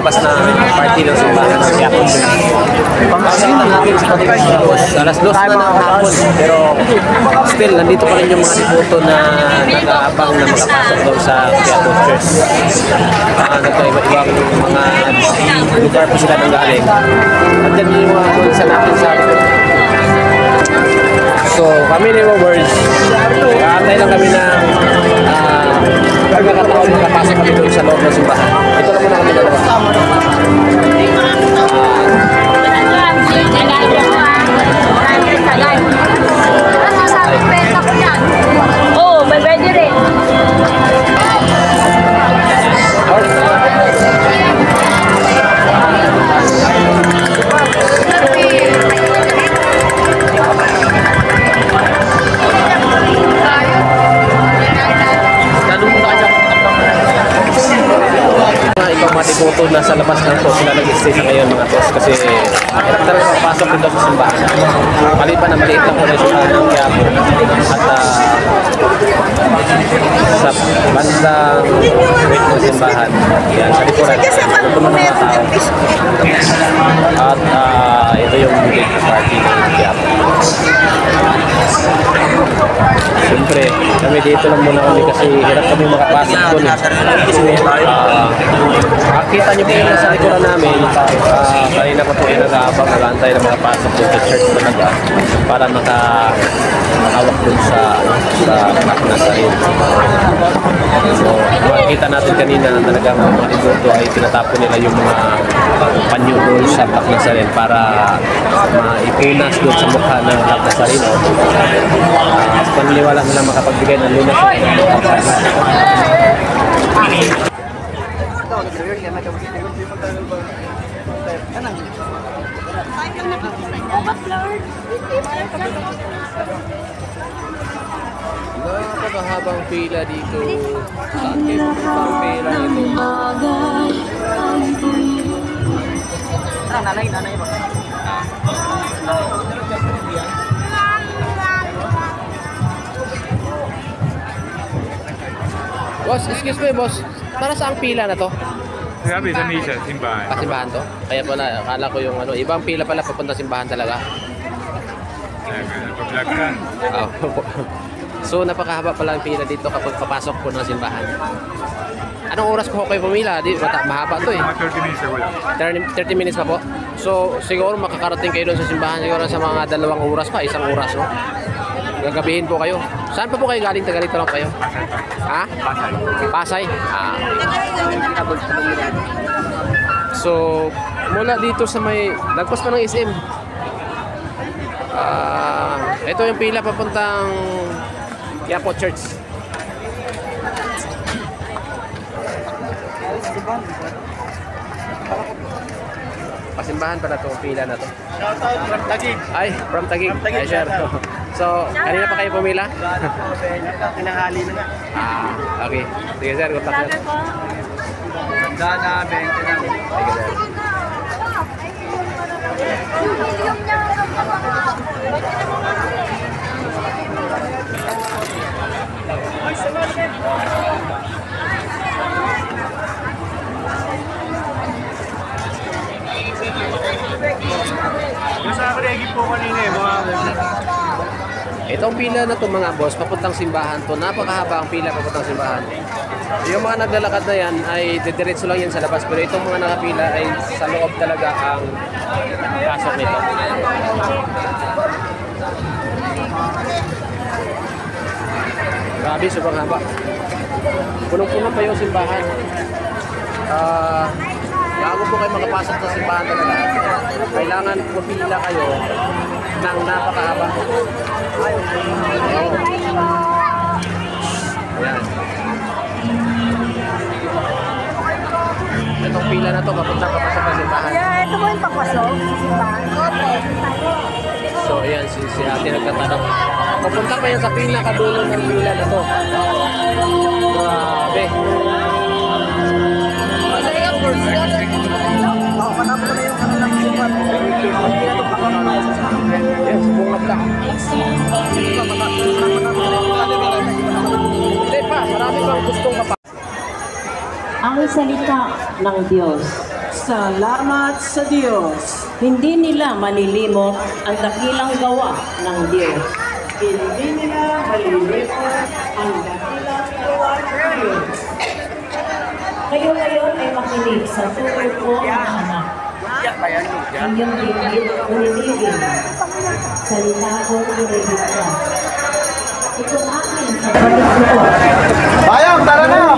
labas na party ng simbahan ng Quiapo. Pagkakita natin sa alas 2 na ng hapon, pero still nandito pa rin yung mga devoto na nag-aabang na makapasok daw sa Quiapo Church. Nagkaiba-ibang mga lugar po sila nang galing. Nandiyan yung mga bulsa natin sa likod. So kami ni Words, kaantay lang kami ng pagkakataon makapasok kami doon sa loob ng simbahan. Ito lang muna kami dalawa. Oh, may pwede rin. Devoto na sa labas lang po sila nag-stay sa ngayon mga tos kasi hirap talaga papasok dito sa simbahan. Maliban na maliit lang po na simbahan ng Quiapo at sa bandang wait ng simbahan yan sa likuran puno ng mga tao at ito yung big party ng Quiapo. Siyempre kami dito lang muna kami kasi hirap kami makapasok doon makita nyo po yun sa likuran namin kanina pa po yung nag-aabang nag-aantay na makapasok doon sa church talaga para makahawak doon sa Nazarin. So makikita natin kanina na talagang mga devoto ay tinatapon nila yung mga panyo doon sa Nazarin para maipunas doon sa mukha ng Nazarin paniniwala nila makapagbigay ng lunas napakahabang pila dito sa ating pila ito. Nanay ba? Boss, excuse me boss, para saan pila na to? Grabe, sa Nisha, simbahan. Simbahan to? Kaya pala, akala ko yung ibang pila pala papunta simbahan talaga. Nagpa-vlog ka. So napakahaba pala ang pila dito kapag papasok po ng simbahan. Anong oras po kayo pumila? Mahaba to eh. Mga 30 minutes ako lang. 30 minutes pa po. So siguro makakarating kayo doon sa simbahan siguro sa mga 2 oras pa, 1 oras no? Gagabihin po kayo. Saan pa po kayo galing? Taga rito lang kayo? Ha? Pasay? So, mula dito sa may... Lagpas pa ng SM. Ito yung pila papuntang Quiapo Church. Pasimbahan pala itong pila na to. Shoutout from Taguig. Ay, from Taguig. Ay, sure. So, kanina pa kayo pumila? Kinanghali na nga. Okay. Sige sir, contact nyo. Ganda na, 20 na. Sige sir. Yung sa Regi po kanina mga... Itong pila na to mga boss, papuntang simbahan to. Napakahaba ang pila papuntang simbahan. Yung mga naglalakad na yan ay didiretso lang yan sa labas. Pero itong mga nakapila ay sa loob talaga ang pasok nito. Grabe, sobrang haba. Punong-puno pa yung simbahan. Bago po kayo makapasok sa simbahan talaga, kailangan pumila kayo ng napakahaba. Ayan. Itong pila na to, papunta papasok sa simbahan. Ito mo yung papasok sa simbahan. So ayan, si ate nagtatanong. Papunta pa yan sa pinakadulo ng pila na to. Grabe. Yes, bunga lang. Hindi pa, marami pang gustong kapag. Ang salita ng Diyos Salamat sa Diyos. Hindi nila malilimot ang dakilang gawa ng Diyos. Hindi nila malilimot ang dakilang gawa ng Diyos. Kayo ngayon ay makinig sa turo ko ng anak. Inyong bibig ulitigin. Salita ko ulitigin ka. Itong akin sa balik ko. Bayang, tara na!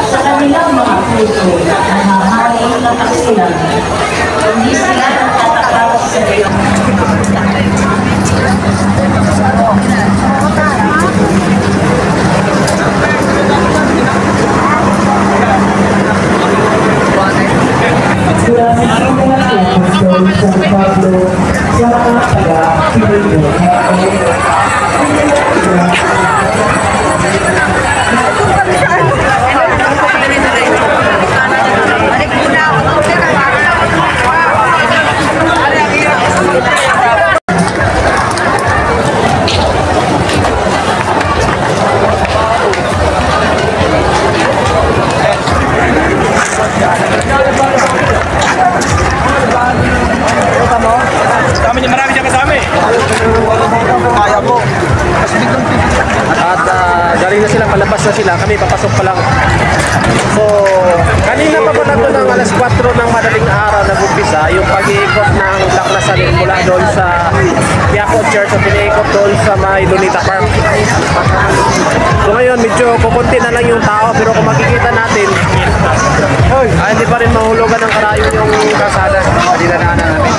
Sa kanilang mga puso, nahahain na sila. Hindi sila natatakot sa Diyos. Marami siya kasama eh. Kaya mo. At galing na sila, palabas na sila, kami papasok pa lang. So, kanina pa po nato ng alas 4 ng madaling araw nag-umpisa yung pag-iikot ng Baklasan mula doon sa Quiapo Church at pinaikot doon sa may Lunita Park. So ngayon, medyo kukunti na lang yung tao, pero kung makikita natin, hindi pa rin mahulugan ng karayon yung kasada. Dinadaanan namin.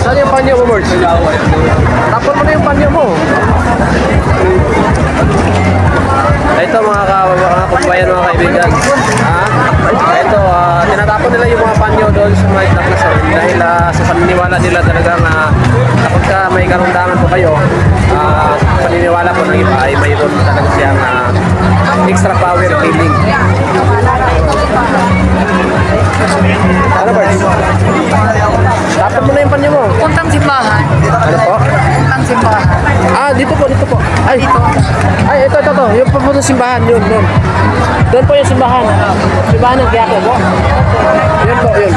Saan yung panyo mo, Mords? Tapon mo na yung panyo mo. Ito mga kumbayan, mga kaibigan. Ito, tinatapon nila yung mga panyo doon sa mga Baklasan dahil sa paniniwala nila talagang kapag may karundangan po kayo, paniniwala po ng iba ay mayroon talaga siyang extra power healing. Ano ba? Tapon mo na yung panyo mo. Puntang simbahan. Ano po? Puntang simbahan. Dito po. Ay, ito. Yung pupunta ng simbahan, yun. Doon po yung simbahan. Simbahan ng Quiapo po. Yun po, yun.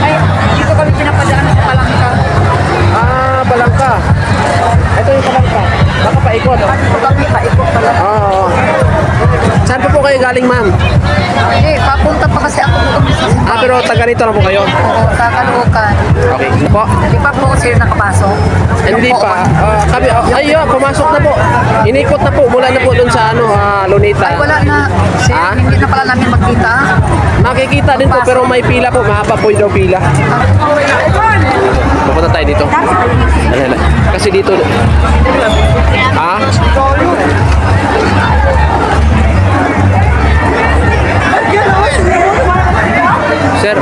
Ay, dito kami pinapadaan sa Palangka. Palangka. Ito yung Palangka. Baka paikot. Kami paikot pala. Oo. Saan po kayo galing, ma'am? Papunta pa kasi ako dito sa simbahan. Pero taga rito na po kayo? Oo, sa Caloocan. Okay. Ano po? Di pa po sila nakapasok? Hindi pa. Pumasok na po. Inikot na po. Mula na po doon sa Lunita. Ay, wala na. Hindi na pala namin magkita. Makikita din po, pero may pila po. Mahaba po yung pila. Pupunta tayo dito. Kasi dito. Sir,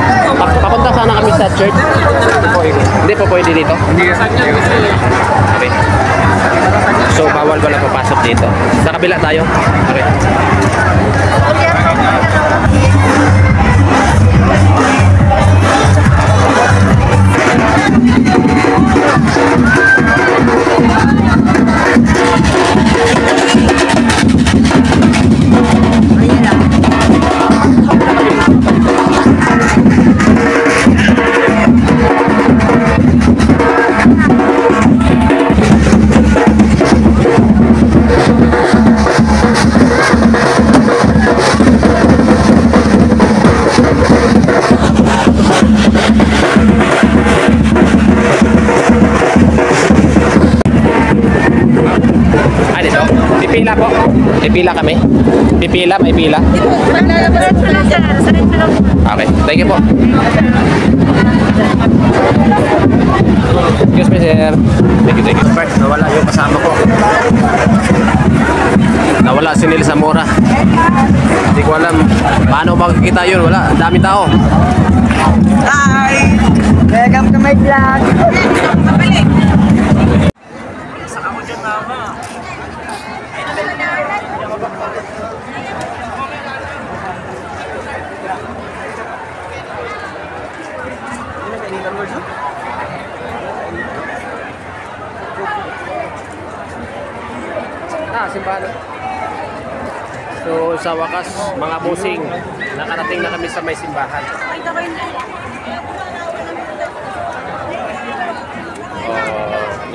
papunta sana kami sa church. Hindi po pwede dito. Okay. So, bawal pala papasok dito. Sa kabila tayo. Okay. Pipila kami. Pipila, may pila. Okay, thank you po. Excuse me, sir. Thank you. Bert, nawala yung kasama ko. Nawala si Nil Zamora. Hindi ko alam paano makikita yun. Wala, ang dami tao. Hi! Welcome to my vlog! Saka mo dyan, mama. Simbahan. So sa wakas, mga busing, nakarating na kami sa may simbahan.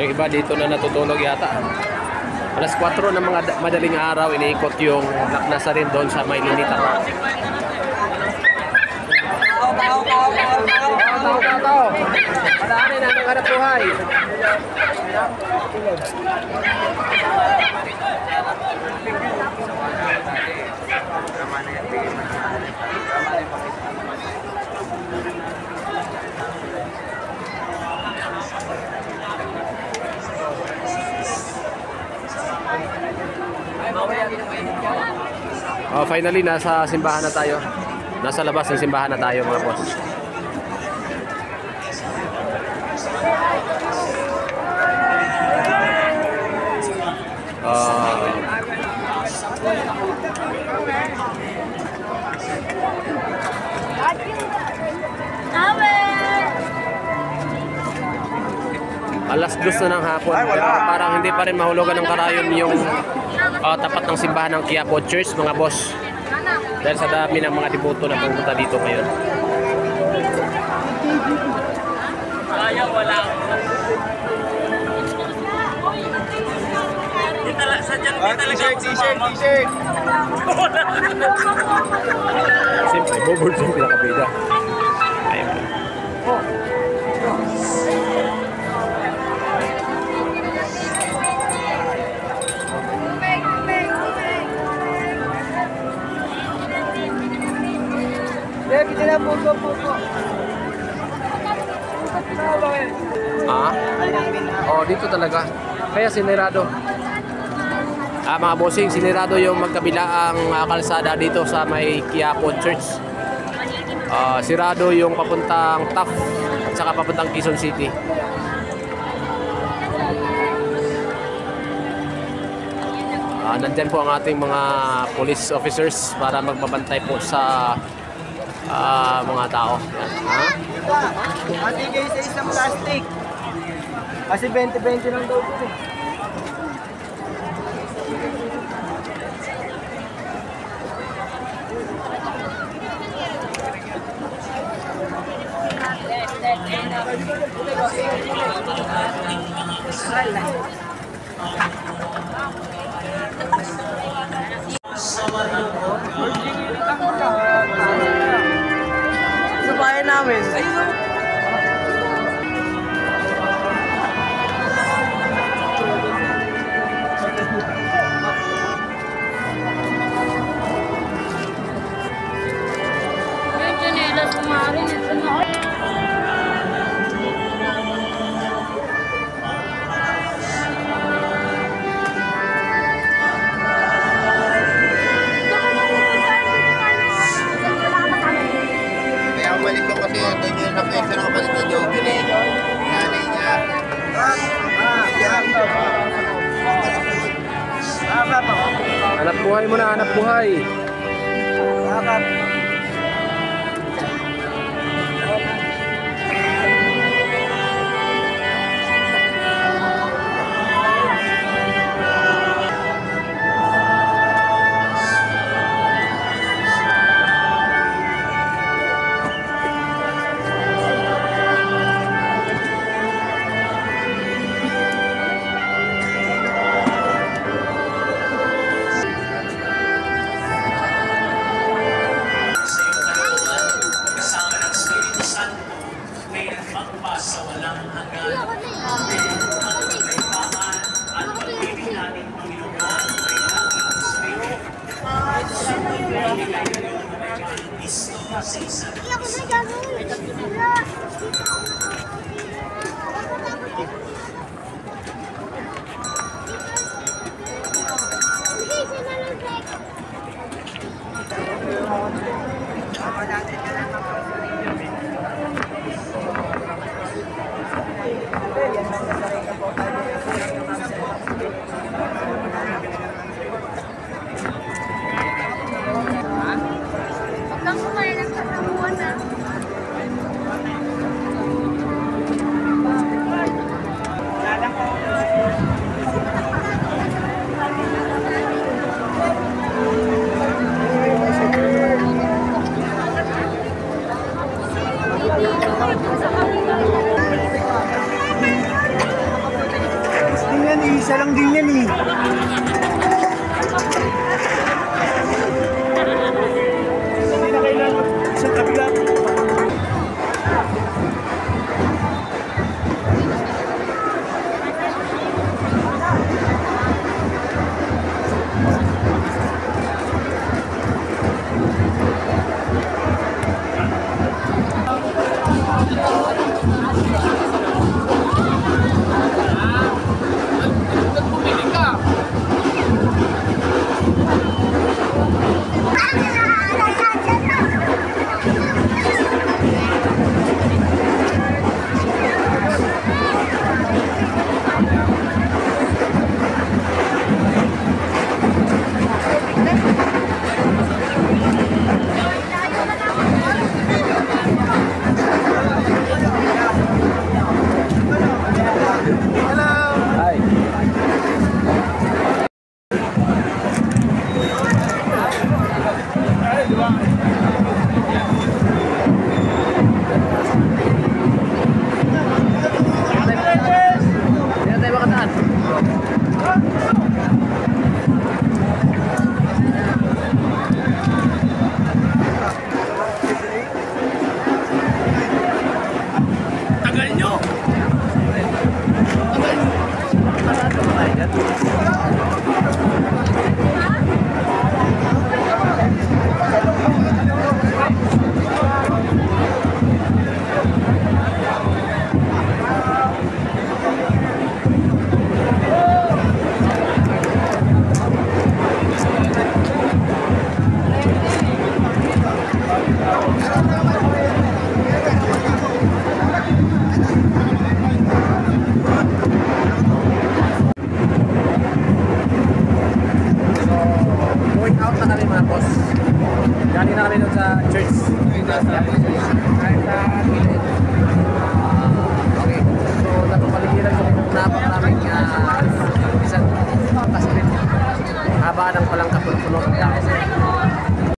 Yung iba dito na natutulog yata. Alas 4 ng mga madaling araw, iniikot yung Black Nazarene doon sa may Linita Park. Tao. Padaanin na ng hanap buhay. Oh, finally nasa simbahan na tayo. Nasa labas ng simbahan na tayo, mga boss. Alas 2 na ng hapon. Parang hindi pa rin mahulugan ng karayon yung tapat ng simbahan ng Quiapo Church, mga boss. Dahil sa dami ng mga devoto na pumunta dito ngayon. Wala. T-shirt! Siyempre, bubol siya pinakabida. Ayun. Dito na po. Oh, dito talaga. Kaya sinirado. Mga bossing, sinirado yung magkabilaang kalsada dito sa may Quiapo Church. Sirado yung papuntang Taft at saka papuntang Quezon City. Nandyan po ang ating mga police officers para magbabantay po sa mga tao. Ate kayo sa isang plastic. Kasi 20-20 lang daw ito. Sa bahay namin. Balik ko kasi ito yung na-flexa ng kapatid ni Joven eh. Nanay niya. Hanap buhay mo na, hanap buhay. Huwag kumain ng katawan na. Din yan eh, isa lang din yan eh. Hindi na kailangan sa kabila. Galing na kami doon sa church. Okay. So, napapaligiran kami ng napakaraming isang pasilip. Haba ng palang kapul-puno ng tao.